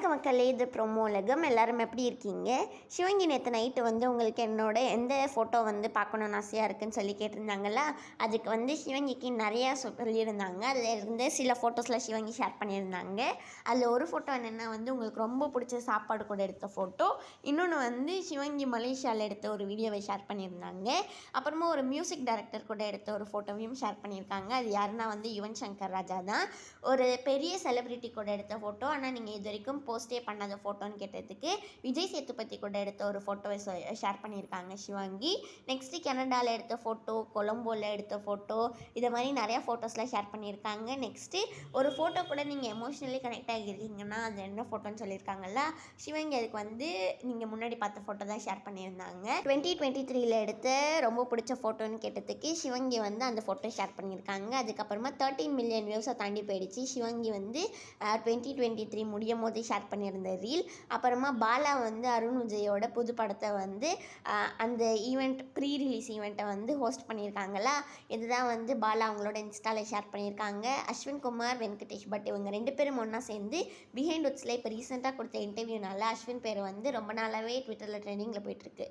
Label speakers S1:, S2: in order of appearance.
S1: வணக்க மக்களே, இது ப்ரோமோ உலகம். எல்லோரும் எப்படி இருக்கீங்க? சிவங்கி நேற்று நைட்டு உங்களுக்கு என்னோட எந்த ஃபோட்டோ பார்க்கணுன்னு ஆசையாக இருக்குதுன்னு சொல்லி கேட்டிருந்தாங்களா, அதுக்கு சிவங்கிக்கு நிறையா சொல்லியிருந்தாங்க. அதில் இருந்து சில ஃபோட்டோஸ்லாம் சிவங்கி ஷேர் பண்ணியிருந்தாங்க. அதில் ஒரு ஃபோட்டோ என்னென்னா உங்களுக்கு ரொம்ப பிடிச்ச சாப்பாடு கூட எடுத்த ஃபோட்டோ, இன்னொன்று சிவங்கி மலேசியாவில் எடுத்த ஒரு வீடியோவை ஷேர் பண்ணியிருந்தாங்க. அப்புறமா ஒரு மியூசிக் டைரக்டர் கூட எடுத்த ஒரு ஃபோட்டோவையும் ஷேர் பண்ணியிருக்காங்க. அது யாருன்னா யுவன் சங்கர் ராஜா தான். ஒரு பெரிய செலிப்ரிட்டி கூட எடுத்த ஃபோட்டோ, ஆனால் நீங்கள் இது வரைக்கும் போஸ்டே பண்ணாத ஃபோட்டோன்னு கேட்டதுக்கு விஜய் சேத்துபதி கூட எடுத்த ஒரு ஃபோட்டோவை ஷேர் பண்ணியிருக்காங்க சிவாங்கி. நெக்ஸ்ட்டு கனடாவில் எடுத்த ஃபோட்டோ, கொலம்போவில் எடுத்த ஃபோட்டோ, இதை மாதிரி நிறையா ஃபோட்டோஸ்லாம் ஷேர் பண்ணியிருக்காங்க. நெக்ஸ்ட்டு ஒரு ஃபோட்டோ கூட நீங்கள் எமோஷ்னலி கனெக்ட் ஆகியிருக்கீங்கன்னா அது என்ன ஃபோட்டோன்னு சொல்லியிருக்காங்கல்ல, சிவங்கி அதுக்கு நீங்கள் முன்னாடி பார்த்த ஃபோட்டோ தான் ஷேர் பண்ணியிருந்தாங்க. 2023 எடுத்த ரொம்ப பிடிச்ச ஃபோட்டோன்னு கேட்டதுக்கு சிவங்கி அந்த ஃபோட்டோ ஷேர் பண்ணியிருக்காங்க. அதுக்கப்புறமா 13 மில்லியன் வியூஸை தாண்டி போயிடுச்சு. சிவங்கி 2023 முடியும் போது ஷேர் பண்ணியிருந்த ரீல். அப்புறமா பாலா அருண் விஜயோட புது படத்தை அந்த ஈவெண்ட் ப்ரீ ரிலீஸ் ஈவெண்ட்டை ஹோஸ்ட் பண்ணியிருக்காங்களா, இதுதான் பாலா அவங்களோட இன்ஸ்டாவில் ஷேர் பண்ணியிருக்காங்க. அஸ்வின் குமார், வெங்கடேஷ் பட் இவங்க 2 பேரும் ஒன்றா சேர்ந்து பிஹைண்ட் உட்ஸில் இப்போ ரீசெண்டாக கொடுத்த இன்டர்வியூனால அஸ்வின் பேர் ரொம்ப நாளாகவே ட்விட்டரில் ட்ரெண்டிங்கில் போயிட்டுருக்கு.